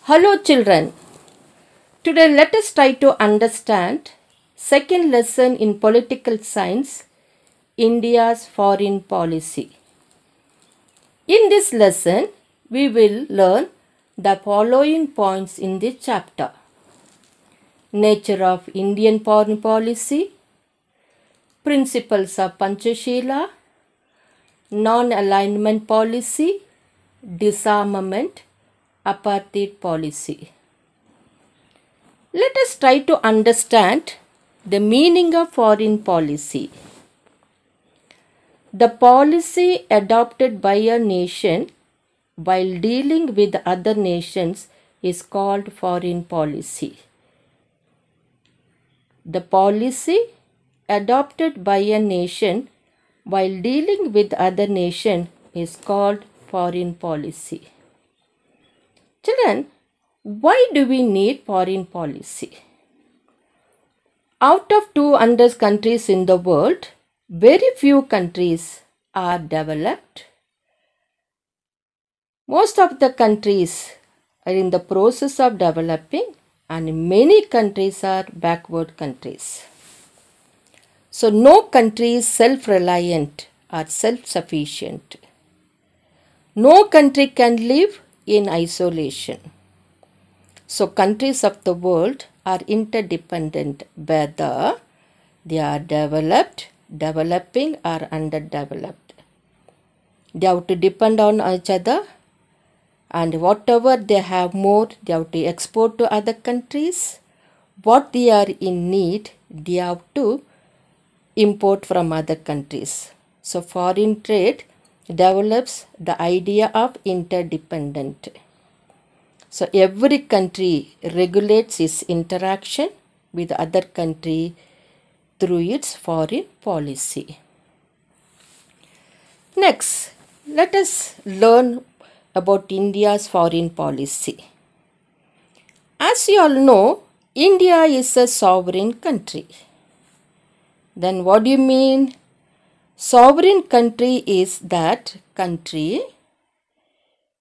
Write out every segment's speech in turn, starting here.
Hello children. Today let us try to understand second lesson in political science, India's foreign policy. In this lesson we will learn the following points in this chapter: nature of Indian foreign policy, principles of Panchashila, non-alignment policy, disarmament, apartheid policy. Let us try to understand the meaning of foreign policy. The policy adopted by a nation while dealing with other nations is called foreign policy. The policy adopted by a nation while dealing with other nation is called foreign policy. Children, why do we need foreign policy? Out of 200 countries in the world, very few countries are developed. Most of the countries are in the process of developing and many countries are backward countries. So no country is self-reliant or self-sufficient. No country can live in isolation. So countries of the world are interdependent, whether they are developed, developing or underdeveloped. They have to depend on each other, and whatever they have more, they have to export to other countries. What they are in need, they have to import from other countries. So foreign trade develops the idea of interdependent. So every country regulates its interaction with other country through its foreign policy. Next, let us learn about India's foreign policy. As you all know, India is a sovereign country. Then what do you mean? Sovereign country is that country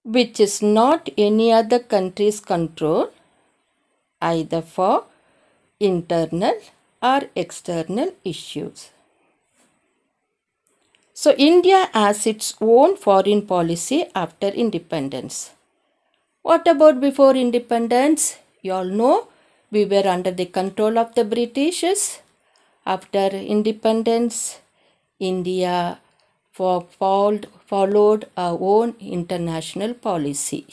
which is not any other country's control, either for internal or external issues. So India has its own foreign policy after independence. What about before independence? You all know we were under the control of the Britishers. After independence, India followed our own international policy,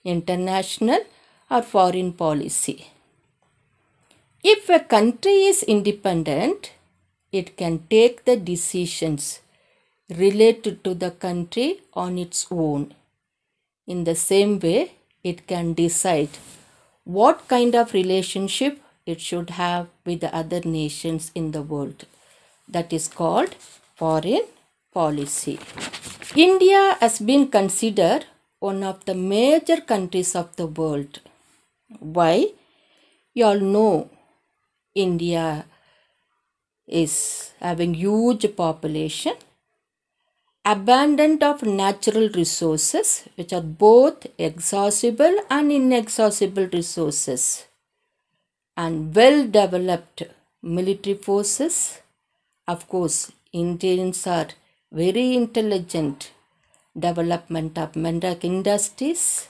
international or foreign policy. If a country is independent, it can take the decisions related to the country on its own. In the same way, it can decide what kind of relationship it should have with the other nations in the world. That is called foreign policy. India has been considered one of the major countries of the world. Why? You all know India is having huge population, abundant of natural resources which are both exhaustible and inexhaustible resources, and well developed military forces. Of course, Indians are very intelligent, development of industries,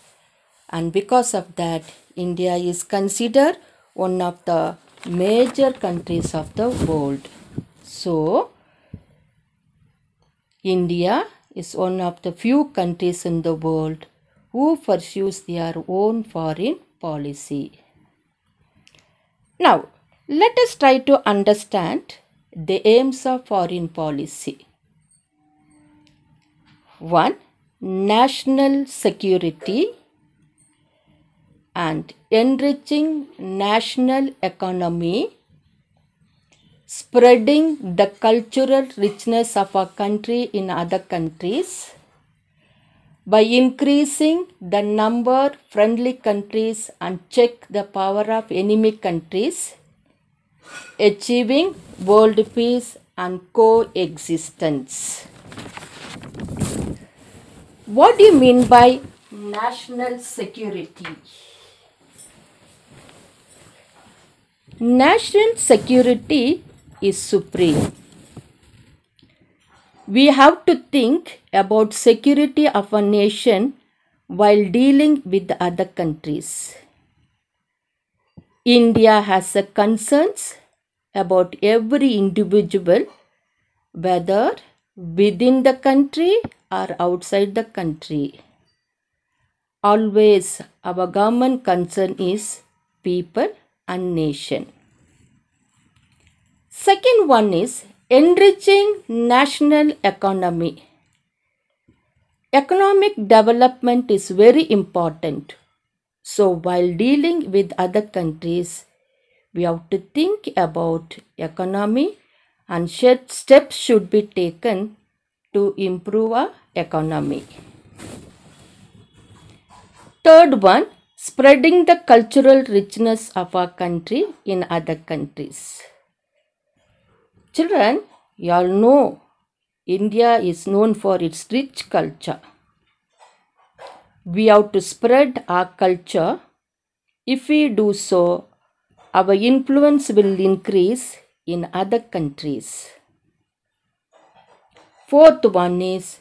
and because of that, India is considered one of the major countries of the world. So, India is one of the few countries in the world who pursues their own foreign policy. Now, let us try to understand the aims of foreign policy. 1. National security and enriching national economy, spreading the cultural richness of our country in other countries by increasing the number of friendly countries and check the power of enemy countries, achieving world peace and coexistence. What do you mean by National security. National security is supreme. We have to think about security of a nation while dealing with other countries. India has concerns about every individual, whether within the country or outside the country. Always our government concern is people and nation. Second one is enriching national economy. Economic development is very important. So while dealing with other countries, we have to think about economy and steps should be taken to improve our economy. Third one, spreading the cultural richness of our country in other countries. Children, you all know India is known for its rich culture. We have to spread our culture. If we do so, our influence will increase in other countries. Fourth one is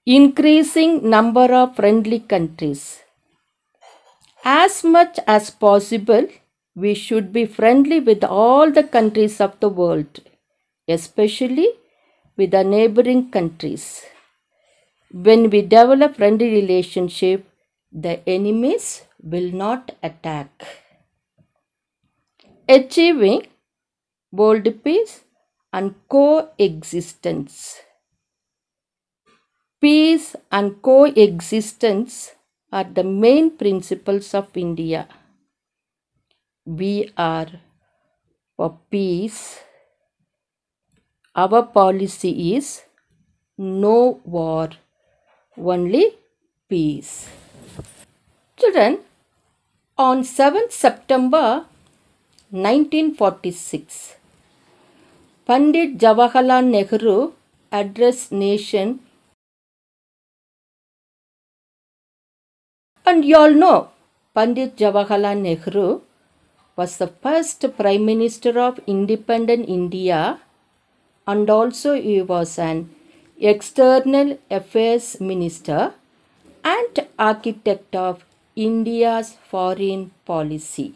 increasing number of friendly countries. As much as possible, we should be friendly with all the countries of the world, especially with the neighboring countries. When we develop friendly relationship, the enemies will not attack. Achieving world peace and coexistence. Peace and coexistence are the main principles of India. We are for peace. Our policy is no war, only peace. Children, on 7th September 1946, Pandit Jawaharlal Nehru addressed nation. And you all know, Pandit Jawaharlal Nehru was the first Prime Minister of independent India, and also he was an External Affairs Minister and architect of India's foreign policy.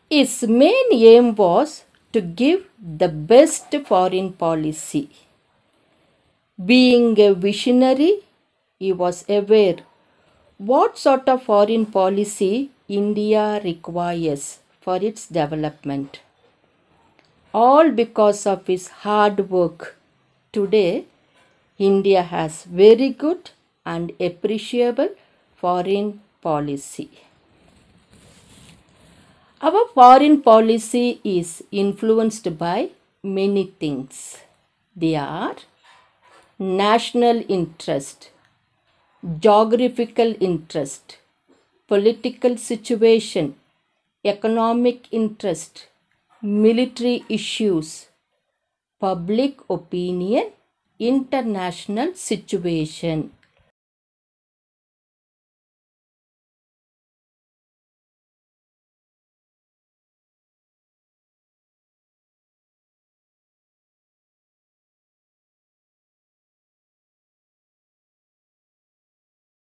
His main aim was to give the best foreign policy. Being a visionary, he was aware what sort of foreign policy India requires for its development. All because of his hard work. Today, India has very good and appreciable foreign policy. Our foreign policy is influenced by many things. They are national interest, geographical interest, political situation, economic interest, military issues, public opinion, international situation.